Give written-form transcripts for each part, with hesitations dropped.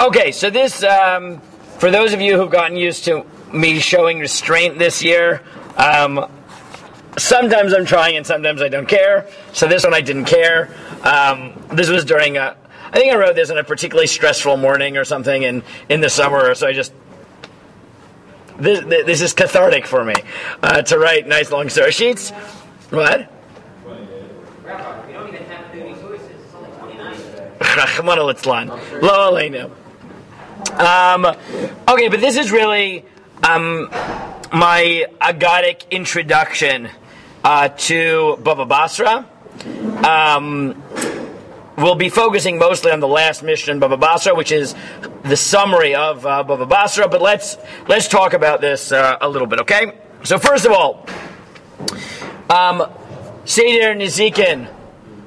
Okay, so this, for those of you who've gotten used to me showing restraint this year, sometimes I'm trying and sometimes I don't care. So this one I didn't care. This was during I think I wrote this on a particularly stressful morning or something in the summer, so I just, this is cathartic for me, to write nice long story sheets. What? Rabbi, we don't even have 30 sources. It's only 29. Okay, but this is really my agadic introduction to Bava Basra. We'll be focusing mostly on the last mission in Bava Basra, which is the summary of Bava Basra. But let's talk about this a little bit, okay? So first of all, Seder Nizikin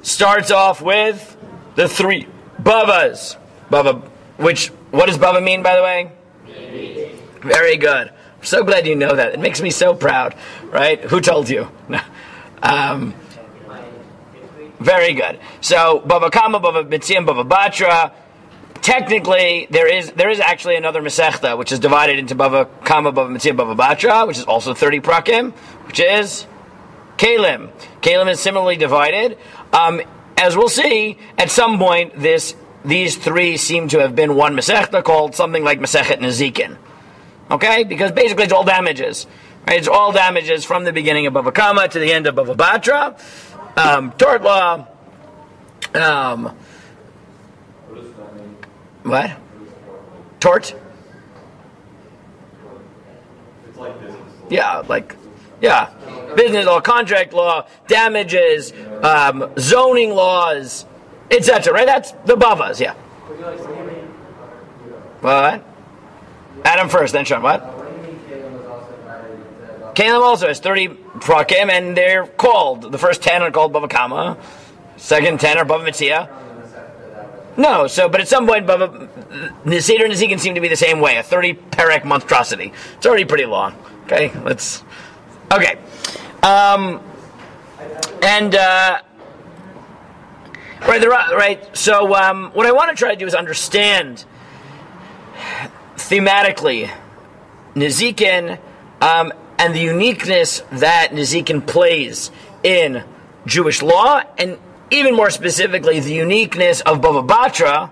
starts off with the three Bavas. Bava, what does Bava mean, by the way? Very good. I'm so glad you know that. It makes me so proud, right? Who told you? Very good. So Bava Kama, Bava Mitzia, Bava Batra. Technically, there is actually another Masechta which is divided into Bava Kama, Bava Mitzia, Bava Batra, which is also 30 prakim, which is Kalim. Kalim is similarly divided. As we'll see, at some point, these three seem to have been one Masechta called something like Masechet Nezikin. Okay? Because basically it's all damages. Right? It's all damages from the beginning of Bava Kama to the end of Bava Batra. Tort law. What? Tort? It's like business. Yeah. Business law, contract law, damages, zoning laws, etc. Right? That's the Bavas, yeah. What? Adam first, then Sean. What? Kalim also has 30 prakim, and they're called. The first 10 are called Bava Kama. Second 10 are Bava Mitzia. No, but at some point, Bava Seder and Nezikin seem to be the same way. A 30 perek monstrosity. It's already pretty long. Okay, Okay. Right. So what I want to try to do is understand thematically Nezikin and the uniqueness that Nezikin plays in Jewish law, and even more specifically, the uniqueness of Bava Batra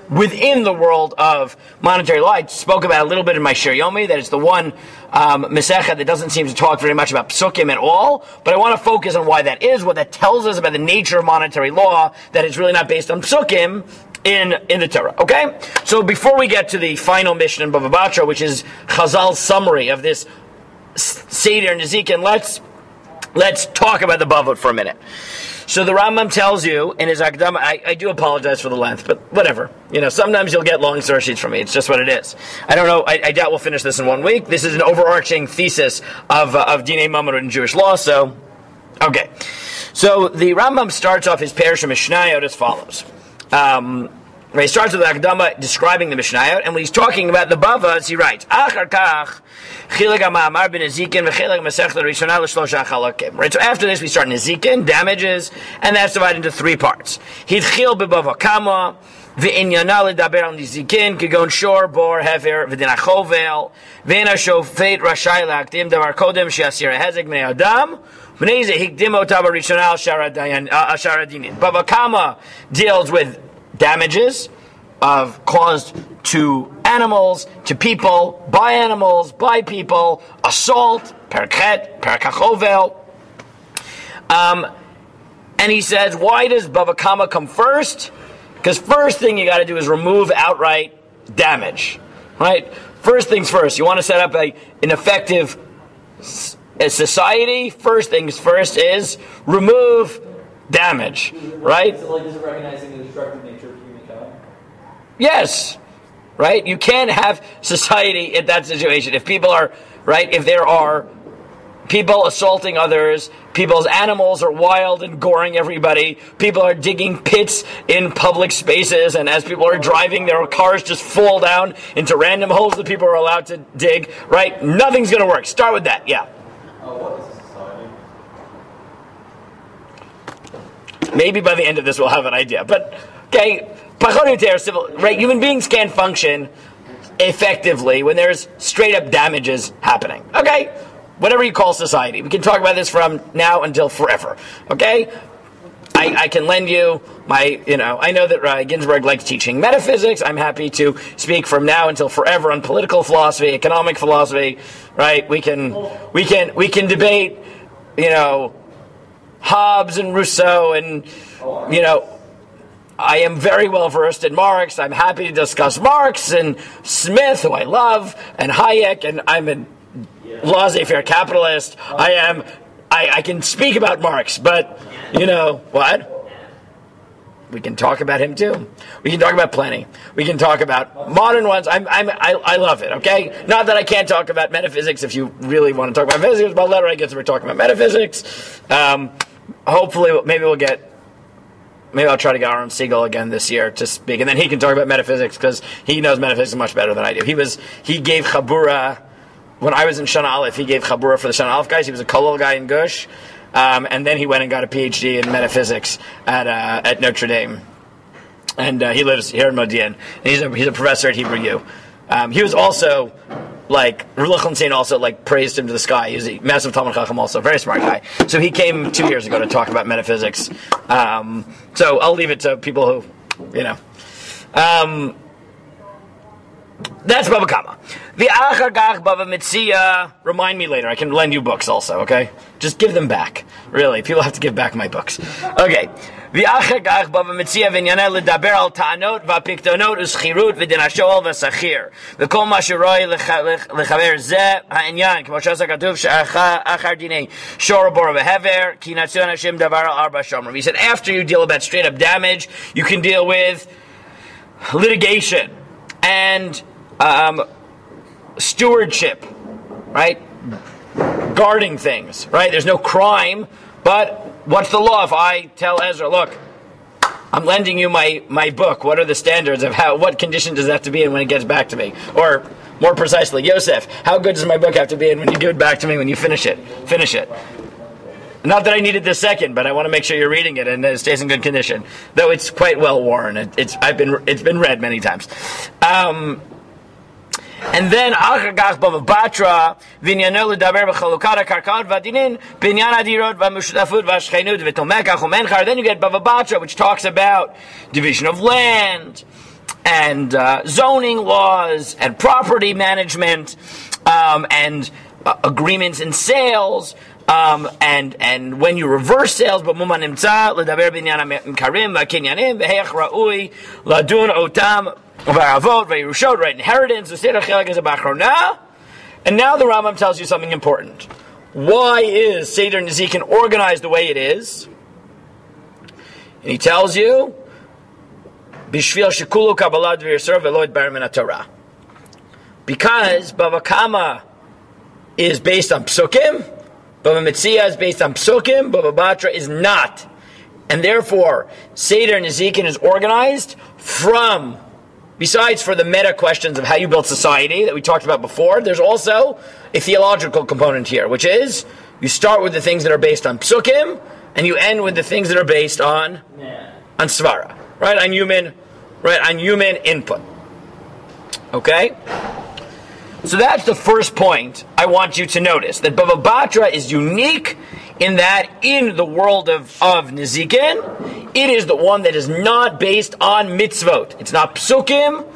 within the world of monetary law. I spoke about a little bit in my Shir Yomi, that it's the one Masechet that doesn't seem to talk very much about psukim at all, but I want to focus on why that is, what that tells us about the nature of monetary law, that it's really not based on psukim in the Torah. Okay? So before we get to the final mission in Bava Batra, which is Chazal's summary of this Seder and Nezikin, let's talk about the Bavot for a minute. So the Rambam tells you in his Akdama, I do apologize for the length, but whatever. Sometimes you'll get long source sheets from me. It's just what it is. I don't know. I doubt we'll finish this in 1 week. This is an overarching thesis of Dinei Mammon in Jewish law. So, okay. So the Rambam starts off his Perush Mishnayot as follows. He starts with the Akdama describing the Mishnayot, and when he's talking about the Bavas, he writes, Achar kach, chilik ha'ma'amar b'nezikin v'chilik masechta rishona l'shlosha chalakim. Right, so after this we start Nezikin, damages, and that's divided into 3 parts. Hitchil b'Bava Kama, v'inyana l'daber al Nezikin, kigon shor, bor, hefer, v'din achovel, v'en ha'shofet rashai la'akdim davar kodem she'asir ha'hezek b'nei adam, b'nei ze hikdim otava rishona al shara dinin. Bava Kama deals with damages caused to animals, to people, by people, assault, perchet, perkachovel. And he says, why does Bava Kama come first? Because first thing you got to do is remove outright damage. Right? First things first. You want to set up an effective society. First things first is remove damage, right? Is it recognizing the destructive nature of humankind? Yes, right? You can't have society in that situation. If people are, right, if there are people assaulting others, people's animals are wild and goring everybody, people are digging pits in public spaces, and as people are driving, their cars just fall down into random holes that people are allowed to dig, right? Nothing's going to work. Start with that, yeah. What is a society? Maybe by the end of this we'll have an idea. But, okay, right? Human beings can't function effectively when there's straight up damages happening. Okay? Whatever you call society. We can talk about this from now until forever. Okay? I can lend you my, I know that Ginsburg likes teaching metaphysics. I'm happy to speak from now until forever on political philosophy, economic philosophy, right? We can debate, Hobbes and Rousseau and, I am very well versed in Marx. I'm happy to discuss Marx and Smith, who I love, and Hayek, and I'm a laissez-faire capitalist. I can speak about Marx, but what? We can talk about him too. We can talk about plenty. We can talk about modern ones. I love it. Okay, not that I can't talk about metaphysics. If you really want to talk about physics, but later I guess we're talking about metaphysics. Hopefully, maybe I'll try to get Aaron Siegel again this year to speak, and then he can talk about metaphysics because he knows metaphysics much better than I do. He gave Chabura when I was in Shana Aleph. He gave Chabura for the Shana Aleph guys. He was a Kollel guy in Gush. And then he went and got a PhD in metaphysics at Notre Dame, and he lives here in Modi'in. And he's a professor at Hebrew U. He was also Ruch Hussein also praised him to the sky. He was a massive Talmud Chacham, also very smart guy. So he came 2 years ago to talk about metaphysics. So I'll leave it to people who That's Bava Kama. The Achar Gach Bava Metzia. Remind me later. I can lend you books also, okay? Just give them back. Really, people have to give back my books. Okay. The Achar Gach Bava Metzia v'nyaneh ledaber al ta'anot v'apiktonot u'schirut v'din ha'shoel v'sachir v'kol ma sheroi lechaver zeh ha'inyan k'mo shasa katuv she'achar dinei shor bor v'hever ki natzon Hashem davar al arba shomer. He said after you deal about straight up damage, you can deal with litigation and stewardship, right? Guarding things, right? There's no crime, but what's the law if I tell Ezra, look, I'm lending you my book. What are the standards of what condition does it have to be in when it gets back to me? Or more precisely, Yosef, how good does my book have to be in when you give it back to me when you finish it? Finish it. Not that I need it this second, but I want to make sure you're reading it and it stays in good condition. Though it's quite well worn. It's been read many times. And then Achagach Bava Batra Vinyano Ledaber B'Chalukata Karkaot Vadinin Binyan Adirot V'Mushtafut V'Ashchenut V'Tomekach U'Menchar. Then you get Bava Batra, which talks about division of land and zoning laws and property management and agreements in sales. And when you reverse sales, but muman nimtza ledaber binyan karim v'kinyanim v'heich ra'ui ladun otam v'aravot v'yerushot, right? Inheritance. The state of chelik is a bachrona. And now the Rambam tells you something important. Why is Seder Nezikin organized the way it is? And he tells you bishvil shekulu kabbalah v'yisur v'lo yitbar min haTorah. Because Bava Kama is based on psukim. Bava Metzia is based on psukim, Bava Batra is not. And therefore, Seder Nezikin is organized from, besides for the meta questions of how you build society that we talked about before, there's also a theological component here, which is, you start with the things that are based on psukim, and you end with the things that are based on svara, right? On human input. Okay? So that's the first point I want you to notice, that Bava Batra is unique in that in the world of Nezikin, it is the one that is not based on mitzvot. It's not psukim,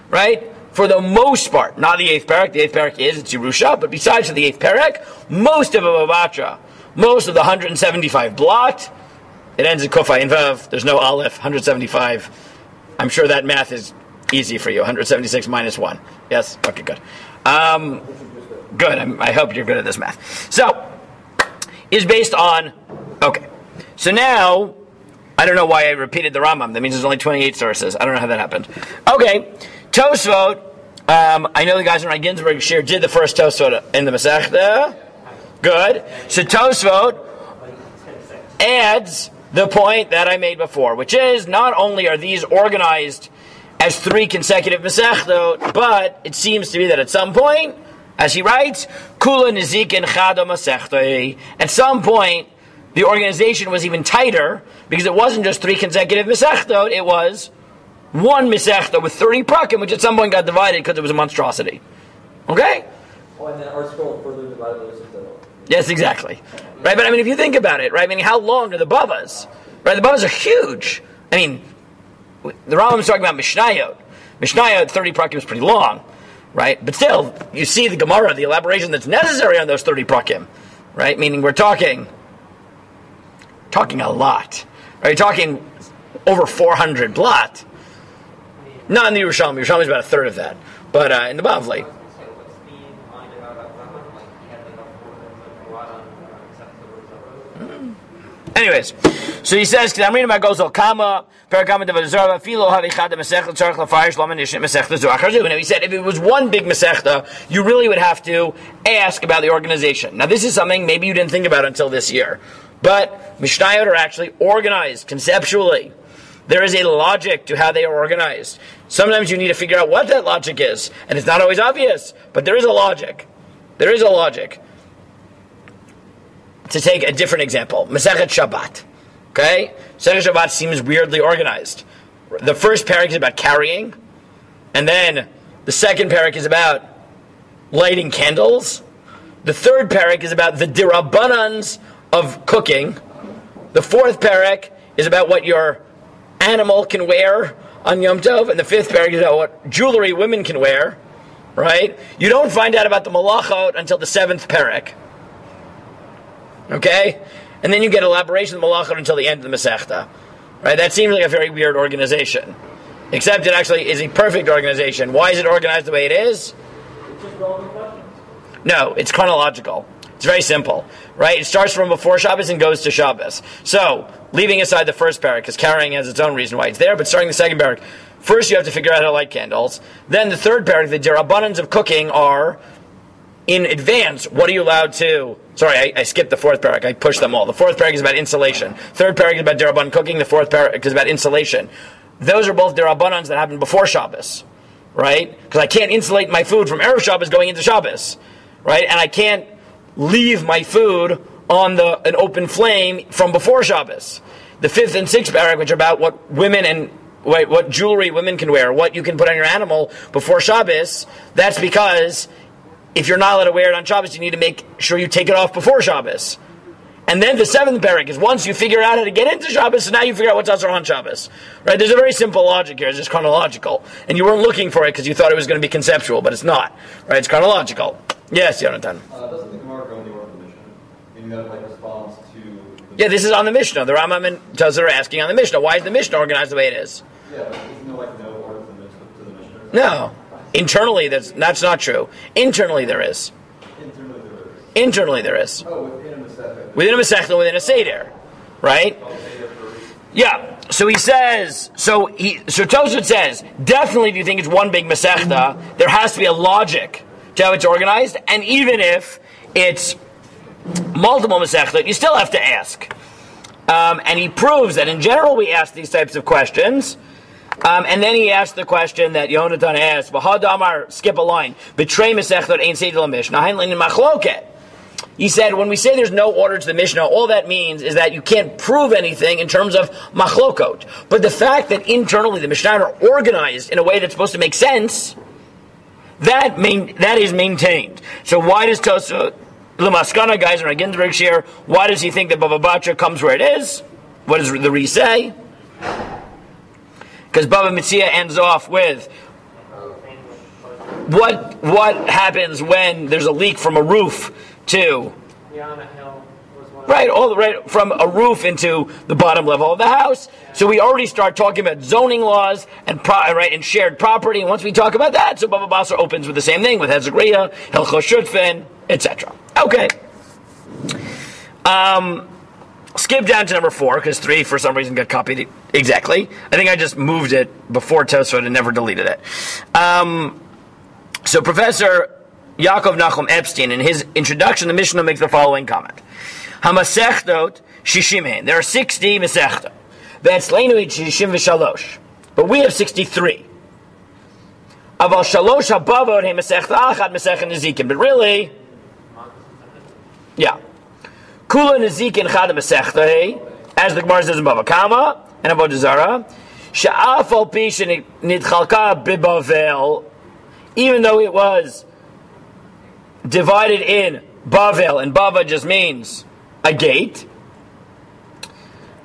right? For the most part, not the 8th parak. The 8th parak it's Yerusha, but besides for the 8th parak, most of Bava Batra, most of the 175 blot, it ends in Kuf Ayin Vav. There's no Aleph, 175. I'm sure that math is easy for you. 176 minus 1. Yes? Okay, good. Good. I hope you're good at this math. So, is based on, okay. So now, I don't know why I repeated the Rambam. That means there's only 28 sources. I don't know how that happened. Okay. Tosfot, I know the guys in Ginsburg share did the first Tosfot in the Masechta. Good. So Tosfot adds the point that I made before, which is not only are these organized as 3 consecutive Masechtot, but it seems to be that at some point, as he writes, Kula Nezikin Chado Masechtai, at some point, the organization was even tighter, because it wasn't just 3 consecutive Masechtot, it was one Masechta with 30 prakim, which at some point got divided because it was a monstrosity. Okay? Oh, and then our scroll further divided those into. Yes, exactly. Right, but I mean, if you think about it, right, I mean, how long are the bavas? Right, the bavas are huge. I mean, the Rambam is talking about Mishnayot. Mishnayot, 30 prakim is pretty long, right? But still, you see the Gemara, the elaboration that's necessary on those 30 prakim, right? Meaning we're talking a lot. Right, you're talking over 400 blot. Not in the Yerushalmi. Yerushalmi is about a third of that. But in the Bavli. Anyways, so he says, I'm reading about Gozal Kama, Parakama Devazarva, Philo Havichad Masechta Tzarech Lafarish Lamanishit Masechta Zuacharzu. Now he said, if it was one big Masechta, you really would have to ask about the organization. Now this is something maybe you didn't think about until this year. But Mishnayot are actually organized conceptually. There is a logic to how they are organized. Sometimes you need to figure out what that logic is. And it's not always obvious, but there is a logic. There is a logic. To take a different example, Masechet Shabbat. Okay? Masechet Shabbat seems weirdly organized. The first parak is about carrying, and then the second parak is about lighting candles. The third parak is about the dirabbanans of cooking. The fourth parak is about what your animal can wear on Yom Tov, and the fifth parak is about what jewelry women can wear. Right? You don't find out about the malachot until the seventh parak. Okay? And then you get elaboration of the malachot until the end of the Masechta. Right? That seems like a very weird organization. Except it actually is a perfect organization. Why is it organized the way it is? It's just relevant questions. No, it's chronological. It's very simple. Right? It starts from before Shabbos and goes to Shabbos. So, leaving aside the first parak, because carrying has its own reason why it's there, but starting the second parak, first you have to figure out how to light candles. Then the third parak, the derabbanans of cooking are in advance. What are you allowed to... Sorry, I skipped the fourth parak. I pushed them all. The fourth parak is about insulation. Third parak is about derabban cooking. The fourth parak is about insulation. Those are both derabbanans that happen before Shabbos, right? Because I can't insulate my food from Erev Shabbos going into Shabbos, right? And I can't leave my food on an open flame from before Shabbos. The fifth and sixth parak, which are about what women and what jewelry women can wear, what you can put on your animal before Shabbos, that's because if you're not allowed to wear it on Shabbos, you need to make sure you take it off before Shabbos. And then the seventh parak is once you figure out how to get into Shabbos, so now you figure out what's also on Shabbos. Right? There's a very simple logic here. It's just chronological. And you weren't looking for it because you thought it was going to be conceptual, but it's not. Right? It's chronological. Yes, Yonatan. Doesn't the Gemara go in the order of the Mishnah? Meaning that it responds to... Yeah, this is on the Mishnah. The Rambam and Tazar are asking on the Mishnah. Why is the Mishnah organized the way it is? Yeah, but isn't there no order to the Mishnah? No. Internally, that's not true. Internally, there is. Internally, there is. Oh, within a Masechta. Within a Masechta, within a Seder. Right? Yeah. So he says, so Tosfot says, definitely if you think it's one big Masechta, there has to be a logic to how it's organized, and even if it's multiple Masechta, you still have to ask. And he proves that in general we ask these types of questions. And then he asked the question that Yonatan asked, V'hadamar, skip a line, betray Masechta ein Seder l'Mishnah, heinlein in machloket. He said, when we say there's no order to the Mishnah, all that means is that you can't prove anything in terms of machlokot. But the fact that internally the Mishnah are organized in a way that's supposed to make sense, that is maintained. So why does Tosfot, L'maskana, guys, and Ginsburg share, why does he think that Bava Batra comes where it is? What does the Re say? Because Bava Metzia ends off with what happens when there's a leak from a roof to right from a roof into the bottom level of the house. So we already start talking about zoning laws and and shared property. And once we talk about that, so Bava Basra opens with the same thing with Hezekriya, Hilchos etc. Okay. Skip down to number 4, because 3 for some reason got copied exactly. I think I just moved it before Tosfot and never deleted it. So Professor Yaakov Nachum Epstein, in his introduction to Mishnah, makes the following comment. HaMasechtot Shishim. There are 60 Masechta. Ve'etzleinu Shishim v'shalosh. But we have 63. Aval shalosh habavot he Masechta achad Masechet Nezikin. But really, yeah. Kula Nezikin chad Masechta he, as the Gemara says in Bava Kama and Avodah Zarah. She'af al pi shenitchalka bibavel, even though it was divided in Bavel, and Bava just means a gate.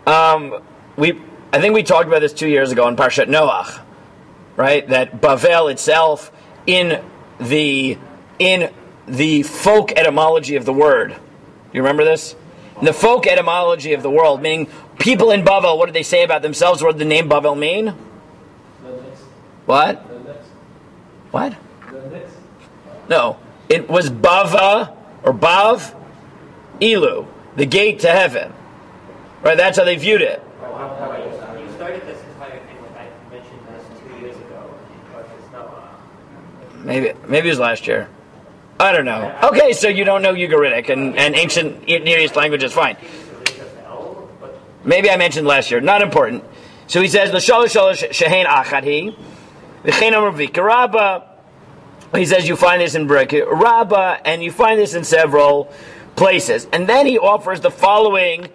I think we talked about this 2 years ago in Parshat Noach, right? That Bavel itself, in the folk etymology of the word, you remember this? In the folk etymology of the world, meaning people in Bavel, what did they say about themselves? What did the name Bavel mean? What? What? No. It was Bava, or Bav, Ilu, the gate to heaven. Right, that's how they viewed it. You started this entire thing when I mentioned this 2 years ago, but it's not. Maybe it was last year. I don't know. Okay, so you don't know Ugaritic and ancient Near East languages, fine. Maybe I mentioned last year. Not important. So he says, L'shalosh shalosh shehein achad hi, v'chein amar v'karabba. He says you find this in Rabbah, and you find this in several places. And then he offers the following,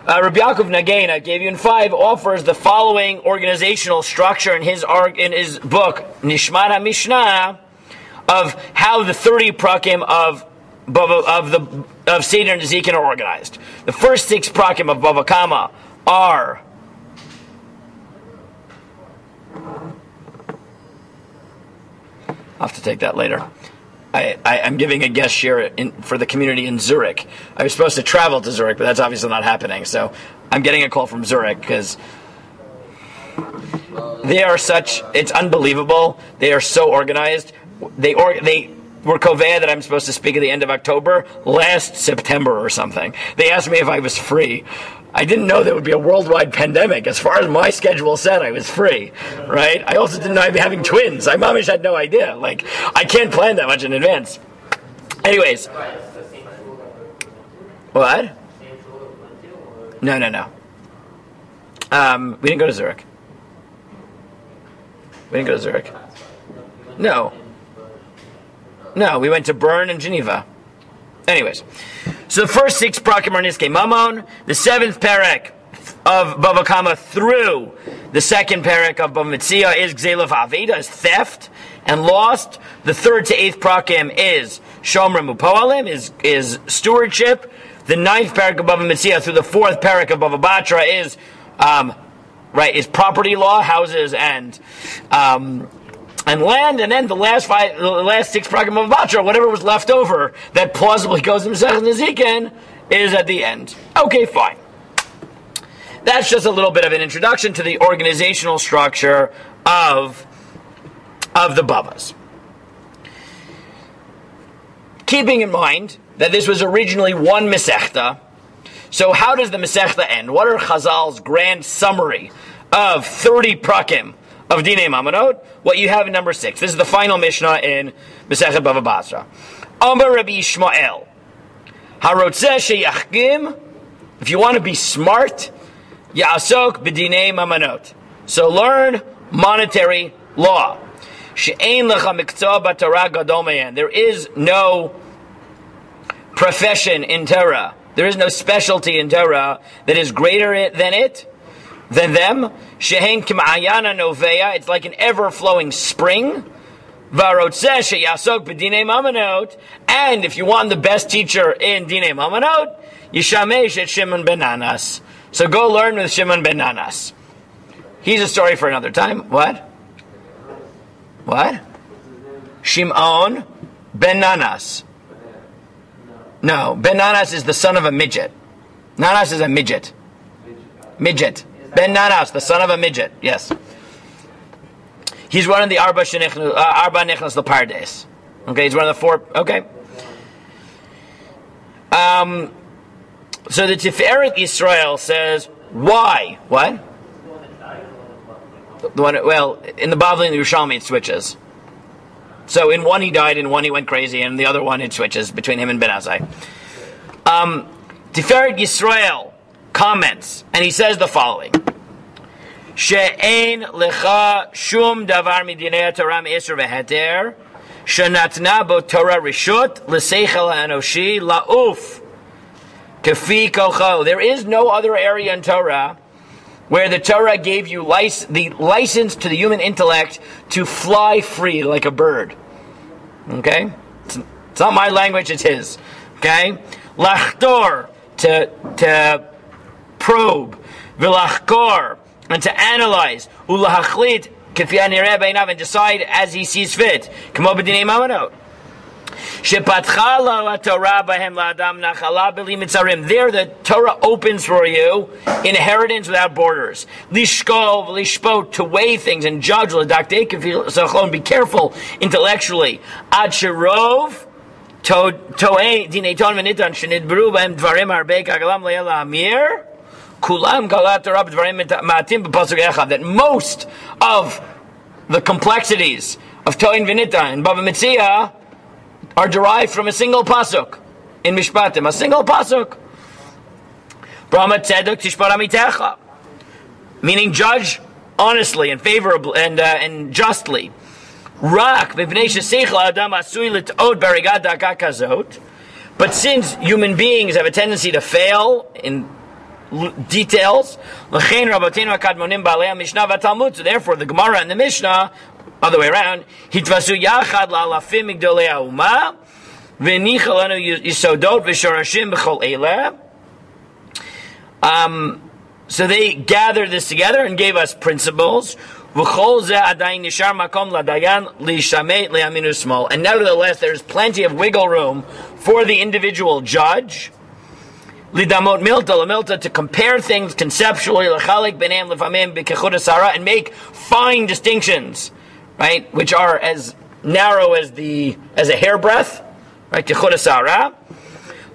Rabbi Yaakov Nagena gave you in 5, offers the following organizational structure in his book, Nishmat HaMishnah, of how the 30 prakim of Seder and Nezikin are organized. The first 6 prakim of Bava Kama are I'll have to take that later. I'm giving a guest share for the community in Zurich. I was supposed to travel to Zurich, but that's obviously not happening. So I'm getting a call from Zurich because they are it's unbelievable. They are so organized. They were kovea that I'm supposed to speak at the end of October last September or something. They asked me if I was free. I didn't know there would be a worldwide pandemic. As far as my schedule said, I was free, right? I also didn't know I'd be having twins. I mamish had no idea. Like, I can't plan that much in advance. Anyways. What? No. We didn't go to Zurich. No, we went to Bern and Geneva. Anyways, so the first 6 prakim are Niskei Mamon, the 7th perek of Bava Kama through the 2nd perek of Bava Metzia is Gzelav Aveda, is theft and lost. The 3rd to 8th prakim is Shomrim Upoalim, is stewardship. The 9th perek of Bava Metzia through the 4th perek of Bava Batra is property law, houses and land, and then the last 6 prakim of Batra, whatever was left over that plausibly goes in Masechet Nezikin, is at the end. Okay, fine. That's just a little bit of an introduction to the organizational structure of the Bavas. Keeping in mind that this was originally one Masechta, so how does the Masechta end? What are Chazal's grand summary of 30 prakim of Dinei Mamonot? What you have in number 6. This is the final Mishnah in Masechet Bava Basra. Amar Rabbi Yishmael, Harotzeh sheyachgim, if you want to be smart, Ya'asok b'dinei Mamonot. So learn monetary law. She'ein lecha miktzah b'torah gadol me'en. There is no profession in Torah. There is no specialty in Torah that is greater than them. Shehein k'ma'ayana noveya. It's like an ever-flowing spring. V'arotzeh sheyasok b'dinei mamonot. And if you want the best teacher in Dinei Mamonot, Yishamesh et Shimon ben Nanas. So go learn with Shimon ben Nanas. He's a story for another time. What? Shimon ben Nanas. No, ben Nanas is the son of a midget. Nanas is a midget. Ben Nanas, the son of a midget. Yes. He's one of the Arba Nechnas Lepardes. Okay, he's one of the 4. Okay. So the Tiferet Yisrael says, why? What? The one. Well, in the Bavli and the Yerushalmi it switches. So in one he died, in one he went crazy, and in the other one it switches between him and Ben Azai. Tiferet Yisrael comments, and he says the following: She'ein lecha shum davar midinei Torah me'esrei v'heter shenatna bo Torah rishut l'seichel ha'anoshi la'uf kefi kocho. There is no other area in Torah where the Torah gave you the license to the human intellect to fly free like a bird. Okay? It's not my language, it's his. Okay? Lachtor, to probe. V'lachkor, and to analyze. Ulahachlit, k'fi hanireh b'einav, and decide as he sees fit. K'mo b'dinei mamonot. Shepatcha la Torah b'hem la'adam nachala b'li mitzarim. There the Torah opens for you inheritance without borders. Lishkov, lishpot, to weigh things and judge. L'daktei k'fi sachlon, be careful intellectually. Ad sherov to'ei dinei ton v'nitan shenidbru b'hem dvarim harbei k'agalam le'el ha'amir. Kulam galat Torah b'dvarim ma'atim b'pasuk echad. That most of the complexities of To'in v'nitan and Bava Metzia are derived from a single pasuk in Mishpatim, a single pasuk. Brahma tzedek tishpar amitecha, meaning judge honestly and favorably and justly. Rak b'pnei sheseichel adam asui l't'od b'regad daka kazot. But since human beings have a tendency to fail in details, l'chein rabotenu hakadmonim ba'alei ha'mishnah v'talmud. So therefore, the Gemara and the Mishnah, other way around, hitvasu yachad la'alafim migdolei ha'umah v'nicha lanu yisodot v'shorashim b'chol eileh. So they gathered this together and gave us principles. V'chol zeh adayin nishar makom ladayan lishamei le'aminu smol. And nevertheless, there's plenty of wiggle room for the individual judge. Lidamot milta to compare things conceptually, l'chalik b'neim l'famim b'kechut and make fine distinctions, right, which are as narrow as a hairbreadth, right? Kechut asara.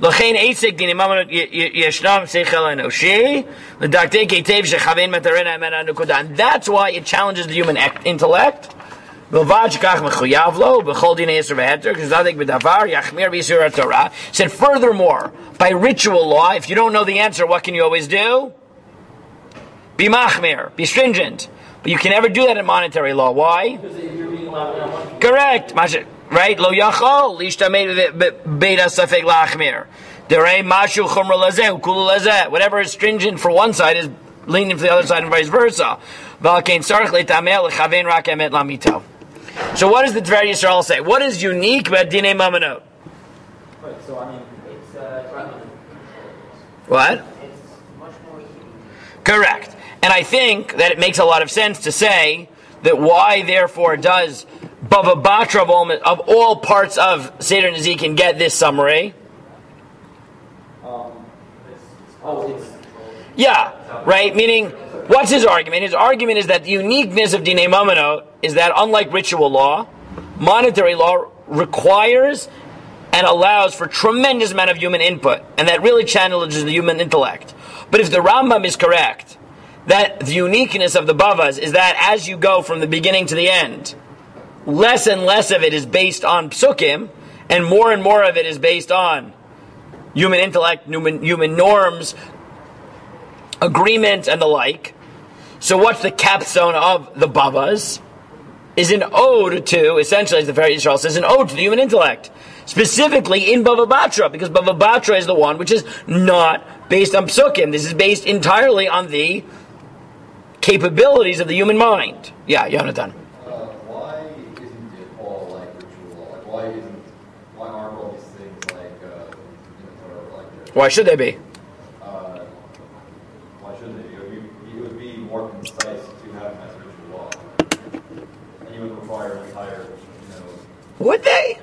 L'chein eisik dinimam yeshnam seichel enoshi l'daktei ketev shechavein matarena emena nukuda. And that's why it challenges the human intellect. Said furthermore, by ritual law, if you don't know the answer, what can you always do? Be machmir, be stringent. But you can never do that in monetary law. Why? Correct. Right? Lo yachol lishtamei beida safek lachmir. Derei mashu chumra lazeh ukulu lazeh. Whatever is stringent for one side is lenient for the other side, and vice versa. V'alkein tzarich letameh lechavein rak emet lamito. So what does the Dvar Yisrael say? What is unique about Dinei Mamonot? Right, so I mean, it's what? It's much more easy. Correct. And I think that it makes a lot of sense to say that why, therefore, does Bava Batra of all parts of Seder Nezikin get this summary? Yeah, right? Meaning, what's his argument? His argument is that the uniqueness of Dinei Mamonot is that, unlike ritual law, monetary law requires and allows for tremendous amount of human input, and that really challenges the human intellect. But if the Rambam is correct, that the uniqueness of the Bavas is that as you go from the beginning to the end, less and less of it is based on psukim, and more of it is based on human intellect, human norms, agreement, and the like. So what's the capstone of the Bavas? Is an ode to, essentially, as the Dvar Yisrael says, an ode to the human intellect. Specifically in Bava Batra, because Bava Batra is the one which is not based on psukim. This is based entirely on the capabilities of the human mind. Yeah, Yonatan. Why isn't it all like ritual law? Like, why aren't all these things like in the Torah like this? Why should they be? Why shouldn't they be? It would be more concise to have them as ritual law, and you would require an entire, Would they?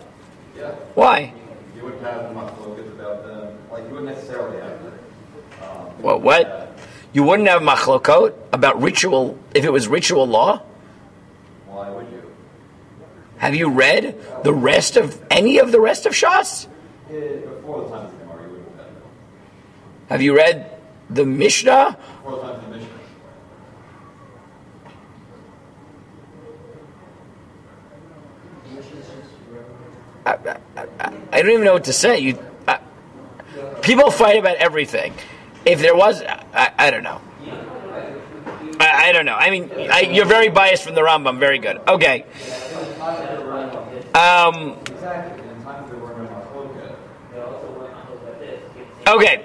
Yeah. Why? You wouldn't have much focus about them. Like, you wouldn't necessarily have them. What? You wouldn't have machlokot about ritual if it was ritual law? Why would you? Have you read any of the rest of Shas? Before the time of the Gemara, you wouldn't have had them. Have you read the Mishnah? Before the time of the Mishnah. I don't even know what to say. People fight about everything. If there was, I don't know. I don't know. I mean, you're very biased from the Rambam. Very good. Okay. Okay.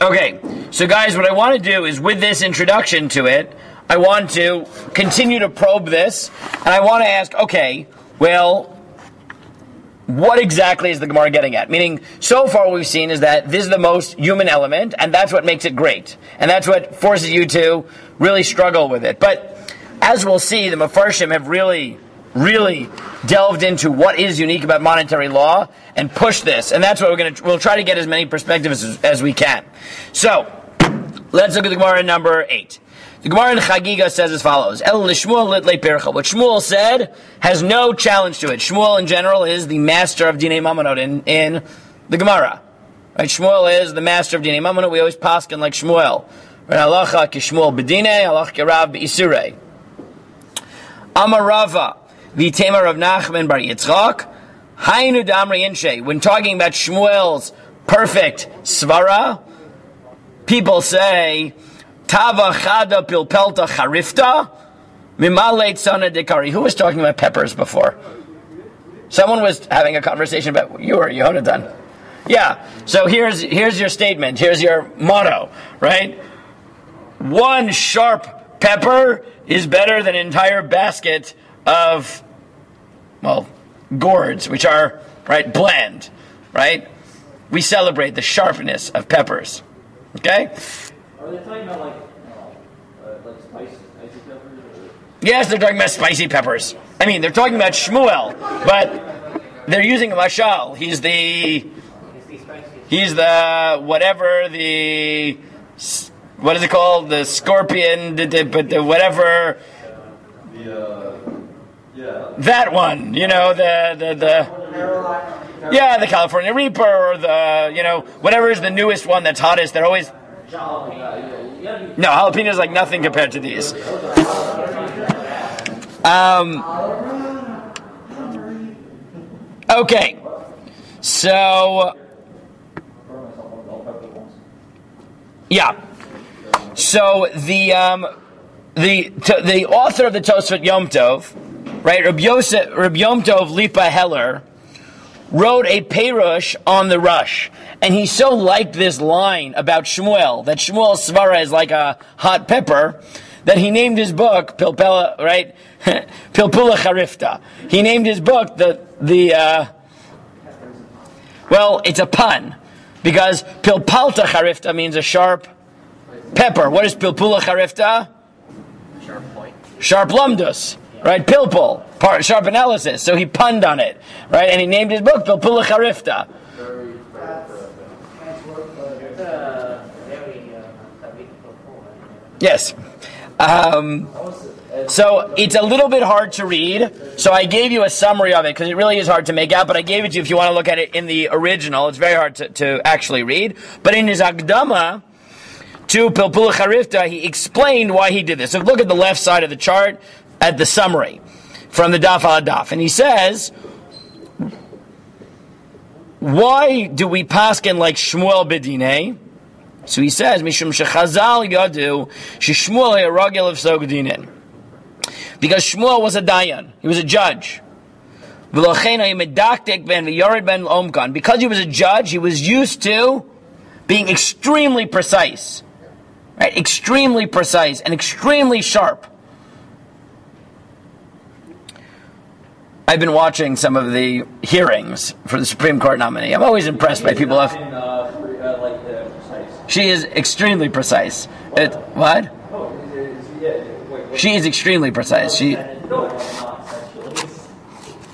Okay, so guys, what I want to do is, with this introduction to it, I want to continue to probe this, and I want to ask, okay, well, what exactly is the Gemara getting at? Meaning, so far what we've seen is that this is the most human element, and that's what makes it great. And that's what forces you to really struggle with it. But, as we'll see, the Mefarshim have really delved into what is unique about monetary law, and pushed this. And that's what we'll try to get as many perspectives as we can. So, let's look at the Gemara number 8. The Gemara in Chagiga says as follows: El Lishmuel litlei pircha. What Shmuel said has no challenge to it. Shmuel in general is the master of Dinei Mamonot in the Gemara. Right? Shmuel is the master of Dinei Mamonot. We always paskin like Shmuel. Right? Halacha ki Shmuel b'dinei, halacha ki Rav b'isurei. Amar Rava v'tema Rav Nachman bar Yitzchak Hainu damri inshe. When talking about Shmuel's perfect svara, people say Tava chada pilpelta charifta mimaleit sana dekari. Who was talking about peppers before? Someone was having a conversation about you or Yonatan. Yeah. So here's your statement. Here's your motto, right? One sharp pepper is better than an entire basket of, well, gourds, which are, right, bland, right? We celebrate the sharpness of peppers. Okay? Are they talking about like spicy peppers? Yes, they're talking about spicy peppers. I mean, they're talking about Shmuel, but they're using a mashal. He's the whatever, what is it called? The scorpion, whatever. That one, the California Reaper, or whatever is the newest one that's hottest. They're always. No, jalapeno is like nothing compared to these. Okay, so yeah, so the author of the Tosfot Yom Tov, right, Reb Yom Tov Lipa Heller, wrote a perush on the Rush, and he so liked this line about Shmuel, that Shmuel's svara is like a hot pepper, that he named his book Pilpula, right? Pilpula Charifta. He named his book well, it's a pun, because Pilpalta Charifta means a sharp pepper. What is Pilpula Charifta? Sharp point. Sharp lumdus. Right, pilpul, sharp analysis. So he punned on it, right, and he named his book Pilpula Charifta. Yes. So it's a little bit hard to read. So I gave you a summary of it because it really is hard to make out. But I gave it to you if you want to look at it in the original. It's very hard to actually read. But in his Akdama to Pilpula Charifta, he explained why he did this. So look at the left side of the chart at the summary from the Daf al Daf, and he says, why do we paskin like Shmuel bedinei? So he says, Mishum shechazal yadu sheshmuel hayaragel of sogdinin, because Shmuel was a dayan, he was a judge. Because he was a judge, he was used to being extremely precise, right? Extremely precise and extremely sharp. I've been watching some of the hearings for the Supreme Court nominee. I'm always impressed by people who she is extremely precise. What? She is extremely precise. She.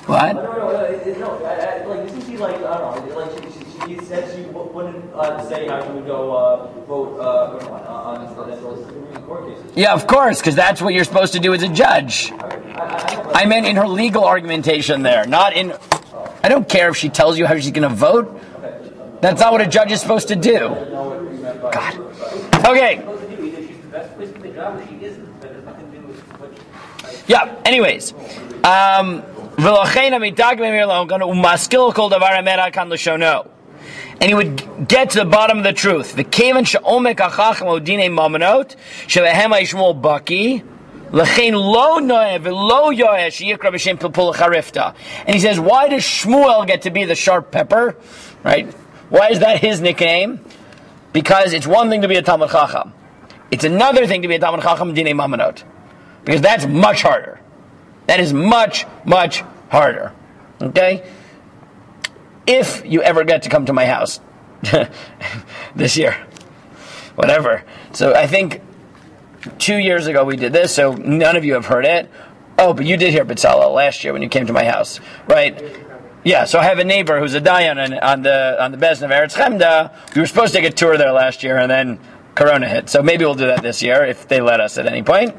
What? Isn't she like, I don't know, she said she wouldn't say how she would go vote on Supreme Court cases. Yeah, of course, because that's what you're supposed to do as a judge. I meant in her legal argumentation there, not in. I don't care if she tells you how she's going to vote. That's not what a judge is supposed to do. God. Okay. Yeah, anyways. And he would get to the bottom of the truth. And he says, why does Shmuel get to be the sharp pepper? Right? Why is that his nickname? because it's one thing to be a Talmud Chacham. It's another thing to be a Talmud Chacham Dinei Mamonot. Because that's much harder. That is much, much harder. Okay? If you ever get to come to my house this year. Whatever. So I think 2 years ago we did this, so none of you have heard it. Oh, but you did hear B'Tzalel last year when you came to my house. Right? Yeah, so I have a neighbor who's a Dayan on the Bezdin of Eretz Chemda. We were supposed to take a tour there last year, and then Corona hit. So maybe we'll do that this year, if they let us at any point.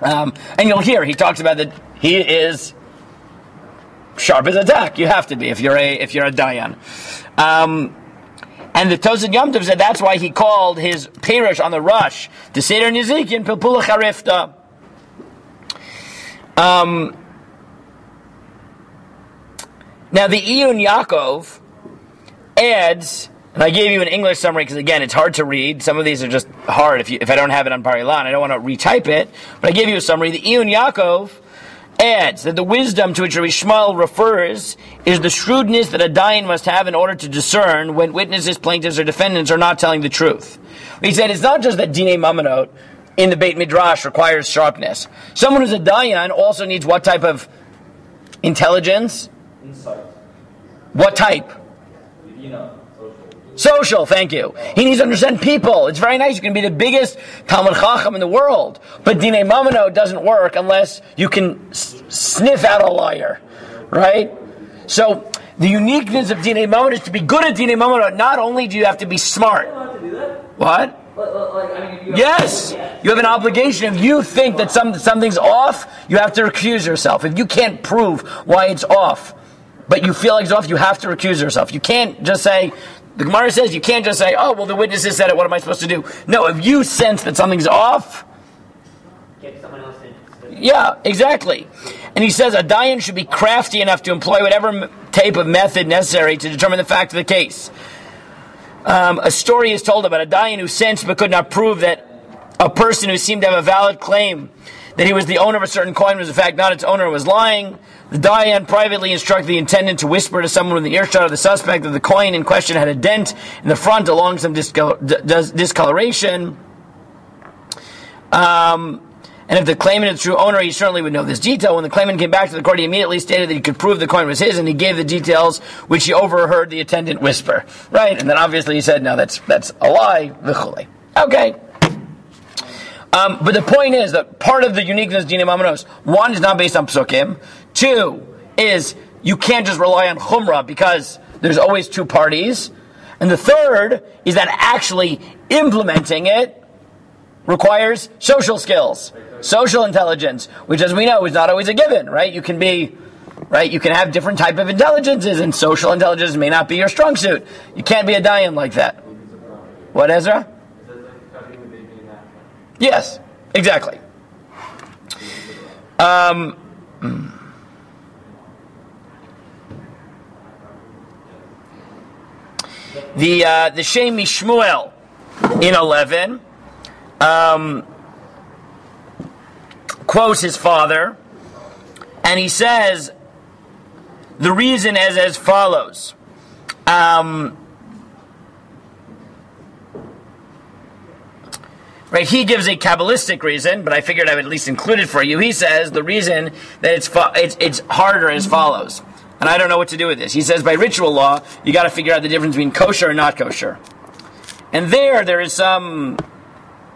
And you'll hear, he talks about that he is sharp as a tack. You have to be if you're a Dayan. And the Tosad Yom Tov said that's why he called his Perush on the Rush to Seder Nizikin Pilpula Charifta. Now the Iyun Yaakov adds, and I gave you an English summary because again it's hard to read. Some of these are just hard if I don't have it on Bar-Ilan. I don't want to retype it, but I gave you a summary. The Iyun Yaakov adds that the wisdom to which Rabbi Shmuel refers is the shrewdness that a dayan must have in order to discern when witnesses, plaintiffs, or defendants are not telling the truth. He said it's not just that Dinei Mamonot in the Beit Midrash requires sharpness. Someone who's a dayan also needs what type of intelligence? Insight. What type? Social, thank you. He needs to understand people. It's very nice. You can be the biggest Talmud Chacham in the world. But Dinei Mamonot doesn't work unless you can sniff out a liar. Right? So, the uniqueness of Dinei Mamonot is to be good at Dinei Mamonot. Not only do you have to be smart. What? Yes! You have an obligation. If you think that something's off, you have to recuse yourself. If you can't prove why it's off, but you feel like it's off, you have to recuse yourself. You can't just say, the Gemara says, you can't just say, oh, well, the witnesses said it, what am I supposed to do? No, if you sense that something's off, get someone else in. Yeah, exactly. And he says a dayan should be crafty enough to employ whatever type of method necessary to determine the fact of the case. A story is told about a dayan who sensed but could not prove that a person who seemed to have a valid claim that he was the owner of a certain coin was in fact not its owner, was lying. The dayan privately instructed the intendant to whisper to someone in the earshot of the suspect that the coin in question had a dent in the front along some discoloration. And if the claimant is the true owner, he certainly would know this detail. When the claimant came back to the court, he immediately stated that he could prove the coin was his, and he gave the details which he overheard the attendant whisper. Right? And then obviously he said, no, that's a lie. V'chulei. Okay. But the point is that part of the uniqueness of Dinei Mamonot, one, is not based on psukim. Two, is you can't just rely on chumrah because there's always two parties. And the third is that actually implementing it requires social skills, social intelligence, which, as we know, is not always a given, right? You can have different type of intelligences, and social intelligence may not be your strong suit. You can't be a dayan like that. What, Ezra? Yes, exactly. The Shem Mishmuel in 11 quotes his father, and he says the reason is as follows. Right, he gives a Kabbalistic reason, but I figured I would at least include it for you. He says the reason that it's harder as follows. And I don't know what to do with this. He says by ritual law, you got to figure out the difference between kosher and not kosher. And there is some,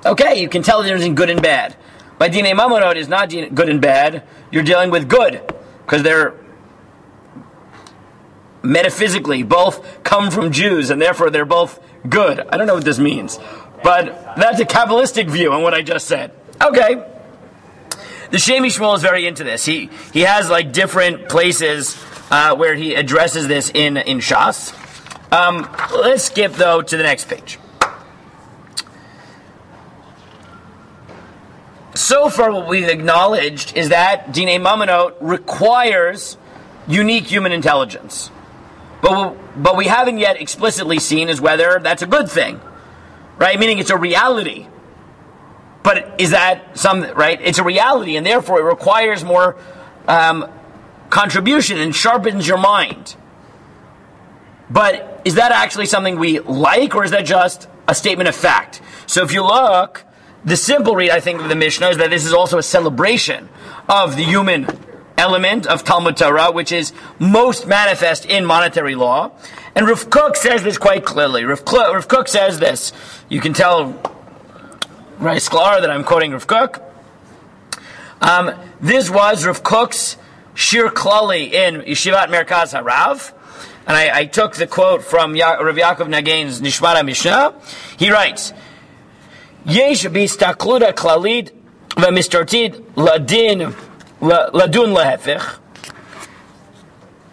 okay, you can tell the difference between good and bad. By Dinei Mamonot is not good and bad. You're dealing with good, because they're metaphysically both come from Jews, and therefore they're both good. I don't know what this means. But that's a Kabbalistic view on what I just said. Okay. The Shem Mishmuel is very into this. He has like different places where he addresses this in Shas. Let's skip though to the next page. So far what we've acknowledged is that Dinei Mamonot requires unique human intelligence. But we haven't yet explicitly seen is whether that's a good thing. Right? Meaning it's a reality. But is that something, right? It's a reality, and therefore it requires more contribution and sharpens your mind. But is that actually something we like, or is that just a statement of fact. So if you look, the simple read, I think, of the Mishnah is that this is also a celebration of the human element of Talmud Torah, which is most manifest in monetary law. And Rav Kook says this quite clearly. Rav Kook says this. You can tell, right, Sklar, that I'm quoting Rav Kook. This was Rav Kook's Shir Klali in Yeshivat Merkaz HaRav. And I took the quote from Rav Yaakov Nagain's Nishmat HaMishnah. He writes, Yesh b'istakluta klalit v'mistartid ladun lehefich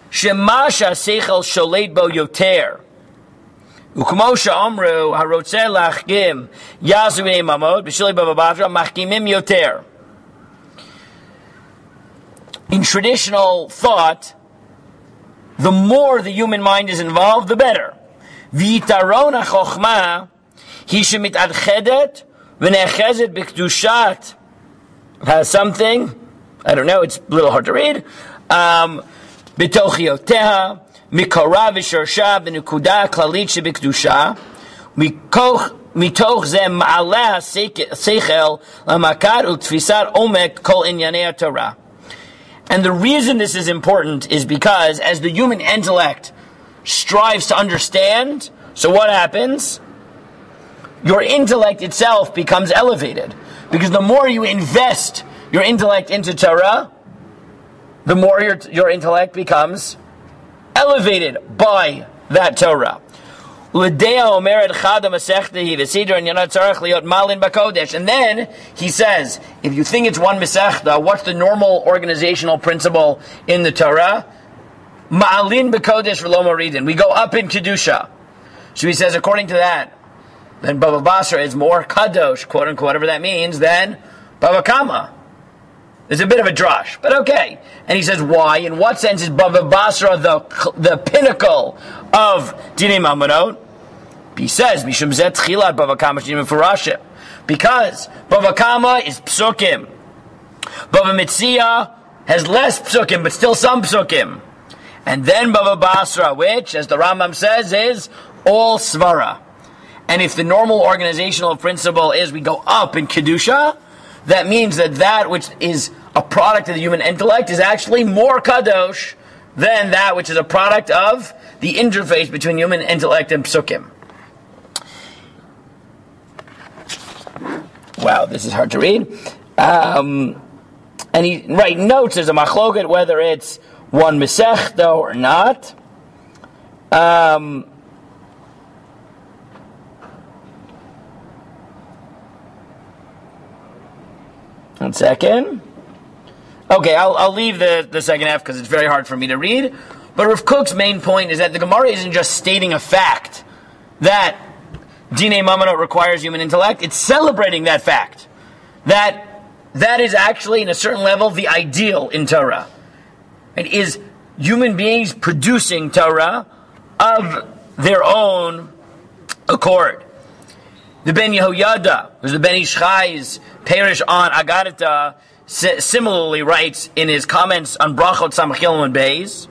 shema sha'seichel sholeit bo yoter ukmo she'omru harotzeh lachgim yazu b'nei mamot b'shilei bava basra machgimim yoter. In traditional thought, the more the human mind is involved, the better. V'yitaron ha'chochma hi shemitadchedet v'nechezet b'kedushat has something, I don't know, it's a little hard to read. B'tochioteha mikora v'shorsha b'nukuda klalit sheb'kedusha mitoch ze ma'aleh seichel l'makar u'tfisat omek kol inyanei Torah. And the reason this is important is because as the human intellect strives to understand, so what happens? Your intellect itself becomes elevated. Because the more you invest your intellect into Torah, the more your intellect becomes elevated by that Torah. And then he says, if you think it's one Masechta, what's the normal organizational principle in the Torah? Ma'alin b'kodesh v'lo moridin. We go up in Kedusha. So he says, according to that, then Bava Basra is more kadosh, quote unquote, whatever that means, than Bava Kama. There's a bit of a drush, but okay. And he says, why? In what sense is Bava Basra the pinnacle of Dinei Mamonot? He says, Mishum zet chilat Bava Kama sh'nim mefurashim. Because Bava Kama is psukim. Bava Metzia has less psukim, but still some psukim. And then Bava Basra, which, as the Rambam says, is all svara. And if the normal organizational principle is we go up in Kedusha, that means that which is a product of the human intellect is actually more kadosh than that which is a product of the interface between human intellect and psukim. Wow, this is hard to read. And he notes there's a machloket whether it's one mesechta or not. One second. Okay, I'll leave the second half because it's very hard for me to read. But Rav Kook's main point is that the Gemara isn't just stating a fact that Dinei Mamonot requires human intellect. It's celebrating that fact. That is actually, in a certain level, the ideal in Torah. It is human beings producing Torah of their own accord. The Ben Yehoyada, who's the Ben Ish Chai's parish on Agadata, similarly writes in his comments on Brachot Samachil and Beis,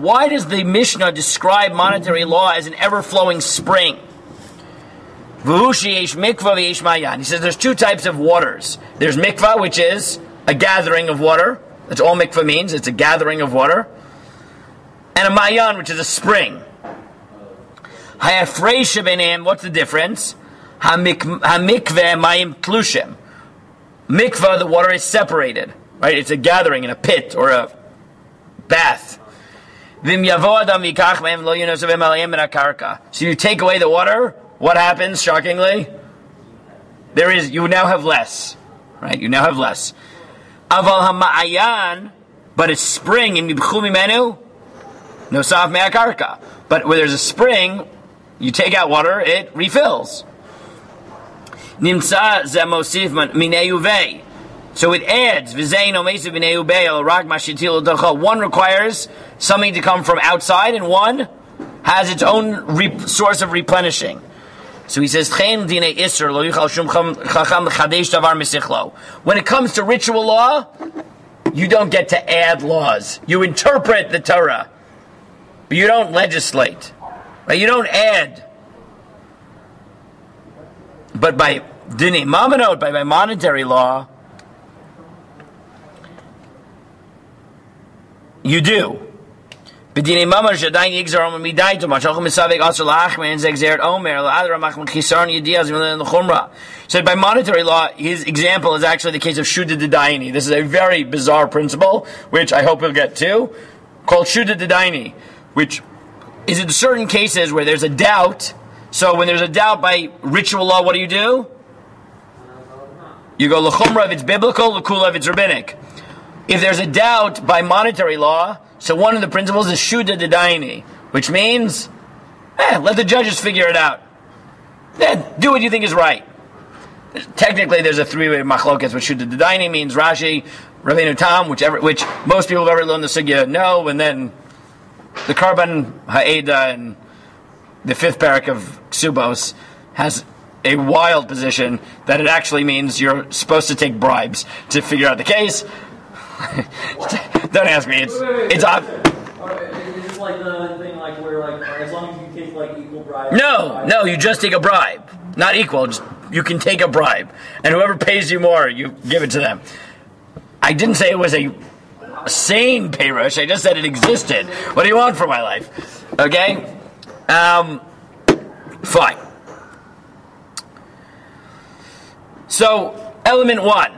why does the Mishnah describe monetary law as an ever-flowing spring? He says there's two types of waters. There's mikvah, which is a gathering of water. That's all mikvah means. It's a gathering of water. And a mayan, which is a spring. What's the difference? Hamikveh mayim tlushim. Mikvah, the water is separated. Right? It's a gathering in a pit or a bath. So you take away the water, what happens, shockingly? You now have less. Right? You now have less. Aval hama'ayan, but it's spring in Nibchu Mimenu, Nosaf Me'akarka. But where there's a spring, you take out water, it refills. Nimtza Zemosif Mineyuvei. So it adds. One requires something to come from outside, and one has its own source of replenishing. So he says, when it comes to ritual law, you don't get to add laws. You interpret the Torah. but you don't legislate. Right? You don't add. But by dinei mamonot, by monetary law, you do. So by monetary law, his example is actually the case of shuda d'daini. This is a very bizarre principle, which I hope we'll get to, called shuda d'daini, which is in certain cases where there's a doubt. So when there's a doubt by ritual law, what do? You go l'chumra if it's biblical, l'kula if it's rabbinic. If there's a doubt by monetary law, so one of the principles is shuda d'daini, which means, let the judges figure it out. Do what you think is right. Technically, there's a three-way machlokas, what shuda d'daini means. Rashi, Rabbeinu Tam, which most people have ever learned the sugya know, and then the Karban Ha'eda and the fifth parak of Ksubos has a wild position that it actually means you're supposed to take bribes to figure out the case. Don't ask me. It's odd. Is this like the thing like where like as long as you take like equal bribes? No, you just take a bribe. Not equal, you can take a bribe. And whoever pays you more, you give it to them. I didn't say it was a sane peirush, I just said it existed. What do you want for my life? Okay? Fine. So, element 1.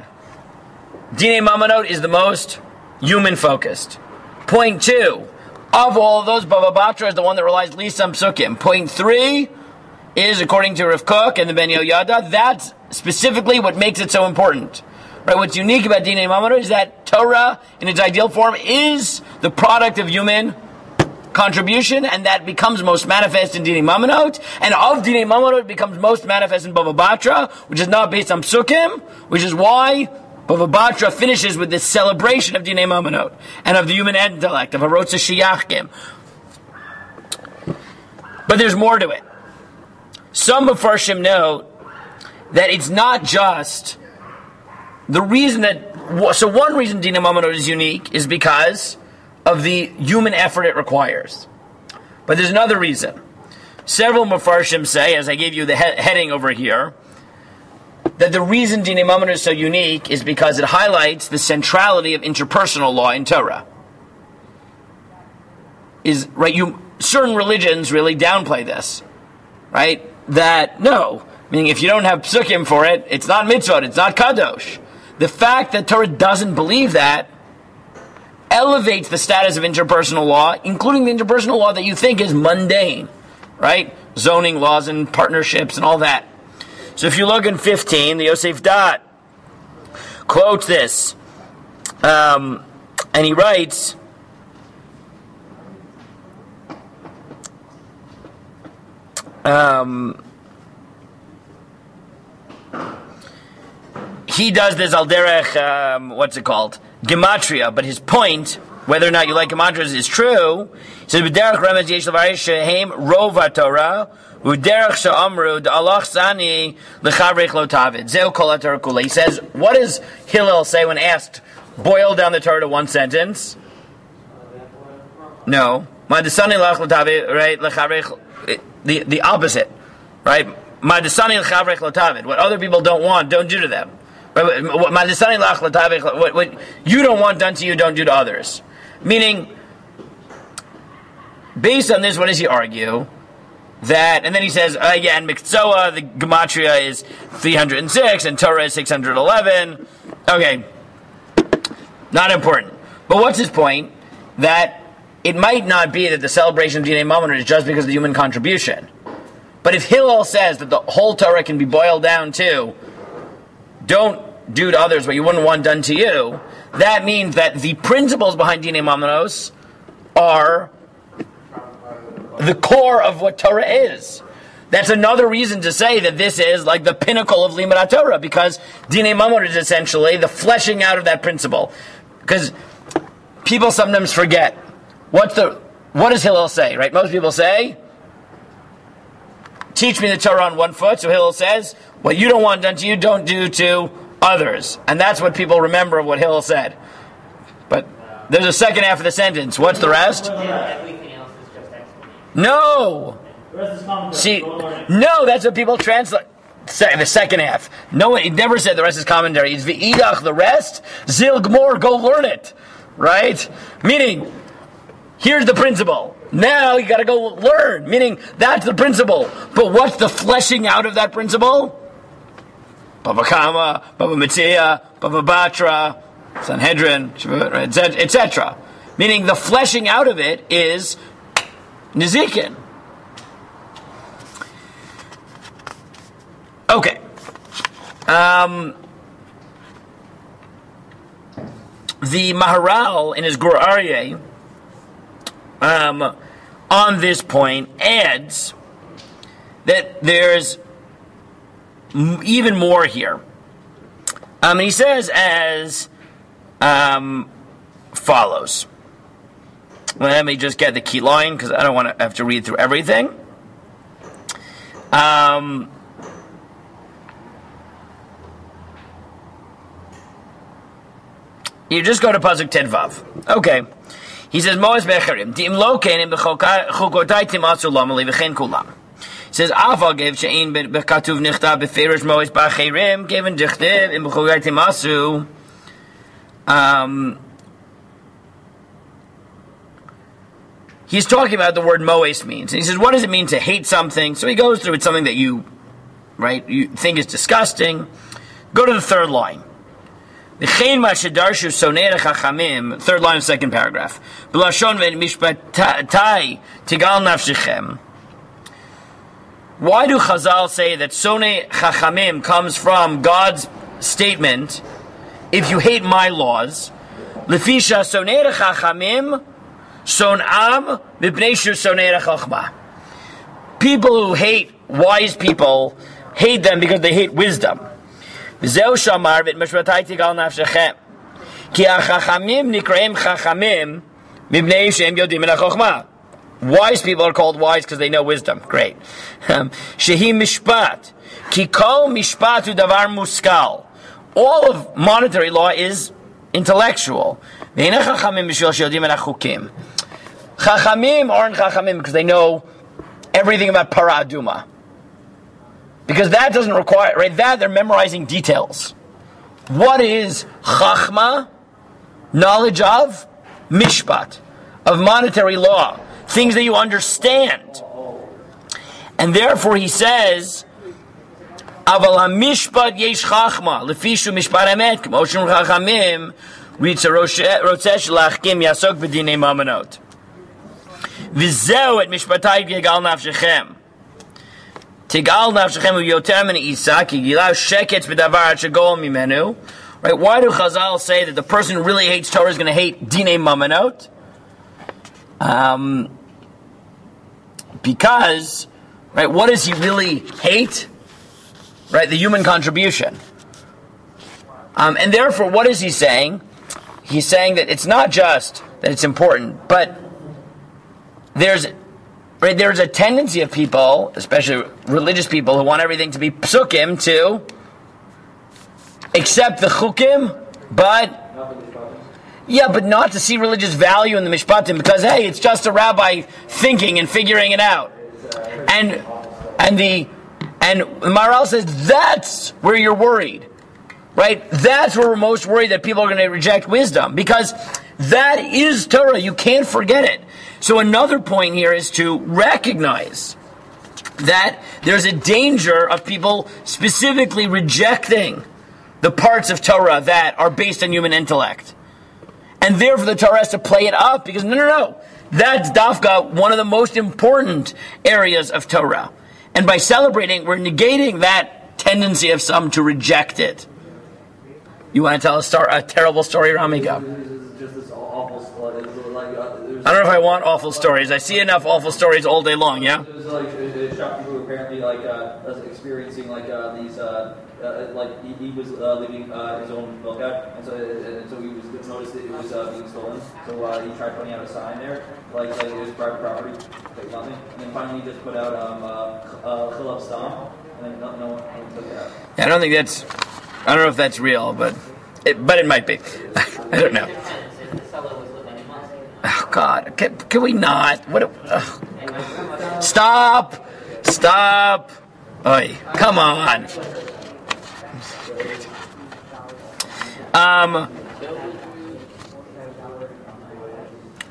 Dinei mamonot is the most human-focused. Point 2. Of all of those, Bava Batra is the one that relies least on psukim. Point 3 is, according to Rav Kook and the Ben Yoyada, that's specifically what makes it so important. Right? What's unique about Dinei mamonot is that Torah, in its ideal form, is the product of human contribution, and that becomes most manifest in Dinei mamonot, and of Dinei mamonot it becomes most manifest in Bava Batra, which is not based on psukim, which is why Bava Batra finishes with this celebration of Dinei mamonot and of the human intellect, of Harotza Shiyachkim. But there's more to it. Some Mefarshim note that it's not just the reason that. So one reason Dinei mamonot is unique is because of the human effort it requires. But there's another reason. Several Mefarshim say, as I gave you the heading over here, that the reason Dinei mamonot is so unique is because it highlights the centrality of interpersonal law in Torah. Certain religions really downplay this, right? That, no, meaning if you don't have psukim for it, it's not mitzvot, it's not kadosh. The fact that Torah doesn't believe that elevates the status of interpersonal law, including the interpersonal law that you think is mundane, right? Zoning laws and partnerships and all that. So if you look in 15, the Yosef Dot quotes this, and he writes, he does this al derech, what's it called? Gematria, but his point, whether or not you like gematrias, is true. He says, "B'derech remez yesh l'varesh shehem rov haTorah, u'derech she'amru d'alach zani l'chavrich lo tavid zeu kol haTorah kula." He says, what does Hillel say when asked, boil down the Torah to one sentence? No. Ma'adesani l'ach lo tavid, right? L'chavrich, the opposite, right? Ma'adesani l'chavrich lo tavid. What other people don't want, don't do to them. What you don't want done to you, don't do to others. Meaning, based on this, what does he argue? That, and then he says, and Mikzoah, the Gematria is 306, and Torah is 611. Okay, not important. But what's his point? That it might not be that the celebration of Dinei mamonot is just because of the human contribution. But if Hillel says that the whole Torah can be boiled down to, don't do to others what you wouldn't want done to you, that means that the principles behind Dinei mamonos are the core of what Torah is. That's another reason to say that this is like the pinnacle of Limud Torah, because Dinei mamonot is essentially the fleshing out of that principle. Because people sometimes forget, what does Hillel say, right? Most people say, teach me the Torah on one foot. So Hillel says, what you don't want done to you, don't do to others. And that's what people remember of what Hillel said. But there's a second half of the sentence. What's the rest? Everything else is just No. The rest is commentary. See, Go learn it. no, that's what people translate. The second half. No, it never said the rest is commentary. It's v'idach, the rest. Zil gmor, go learn it. Right? Meaning, here's the principle. Now you got to go learn. Meaning, that's the principle. But what's the fleshing out of that principle? Baba Kama, Baba Metzia, Baba Batra, Sanhedrin, etc. Meaning, the fleshing out of it is Nizikin. Okay. The Maharal in his Gur Aryeh on this point adds that there's even more here. And he says as follows. Well, let me just get the key line because I don't want to have to read through everything. You just go to Pasuk Tedvav. Okay. He says, Moes becherim. Dim lo kenim b'chukotai timatzu lamali v'chen kulam. He says, Aval gave she'in b'katuv nichta b'ferish Moes b'cherim given dichtiv in b'chukotai timatzu. He's talking about the word Moes means. And he says, what does it mean to hate something? So he goes through it's something that you think is disgusting. Go to the third line. Third line of second paragraph. Why do Chazal say that Sonei Chachamim comes from God's statement, if you hate my laws, Lefisha Sonei Chachamim Son'am Mipnei Shu Sonei Chachma. People who hate wise people hate them because they hate wisdom. Zeu shamar v'et mishpatai tigal nafshechem. Ki ha'chachamim nikraim chachamim mibnei shem yodim min ha'chochma. Wise people are called wise because they know wisdom. Great. Shehi mishpat. Ki kol mishpat hu davar muskal. All of monetary law is intellectual. V'hine chachamim mishul sheyodim min ha'chukim. Chachamim aren't chachamim because they know everything about para aduma. Because that doesn't require, right? That they're memorizing details. What is chachma? Knowledge of mishpat, of monetary law, things that you understand. And therefore he says, Aval hamishpat yesh chachma, lefishu mishpat emet, k'moshim chachamim, ritza rotzesh lachkim yasok b'dinei mamonot. V'zeu et mishpatai yegal nafshechem. Tigal nafshechem uyotem and Isa ki gilav sheketz b'davar shegol mimenu. Right? Why do Chazal say that the person who really hates Torah is going to hate dinei mamonot? Because, right? What does he really hate? Right? The human contribution. And therefore, what is he saying? He's saying that it's not just that it's important, but there's a tendency of people, especially religious people, who want everything to be psukim, to accept the chukim, but not to see religious value in the mishpatim, because hey, it's just a rabbi thinking and figuring it out. And Maharal says that's where you're worried, right? That's where we're most worried that people are going to reject wisdom, because that is Torah. You can't forget it. So another point here is to recognize that there's a danger of people specifically rejecting the parts of Torah that are based on human intellect. And therefore the Torah has to play it up because no. That's dafka, one of the most important areas of Torah. And by celebrating, we're negating that tendency of some to reject it. You want to tell a terrible story, Rami? Go. Just this awful story. I don't know if I want awful stories. I see enough awful stories all day long, yeah? It was like a shop people who apparently was experiencing these he was leaving his own milk out, and so he was noticed that it was being stolen. So he tried putting out a sign there, like it was private property, like nothing. And then finally he just put out Chilab Stam, and then no one took it out. I don't know if that's real, but it might be. I don't know. Oh God, can we not? What? Stop! Stop! Oy, come on.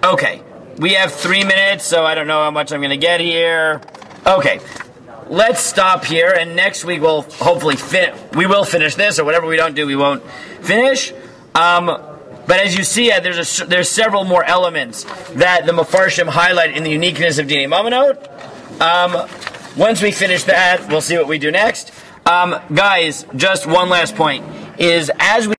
Okay, we have 3 minutes, so I don't know how much I'm going to get here. Okay, let's stop here, and next week we'll hopefully we will finish this, or whatever we don't do, we won't finish. But as you see, there's several more elements that the Mefarshim highlight in the uniqueness of Dinei Mamonot. Once we finish that, we'll see what we do next. Guys, just one last point is as we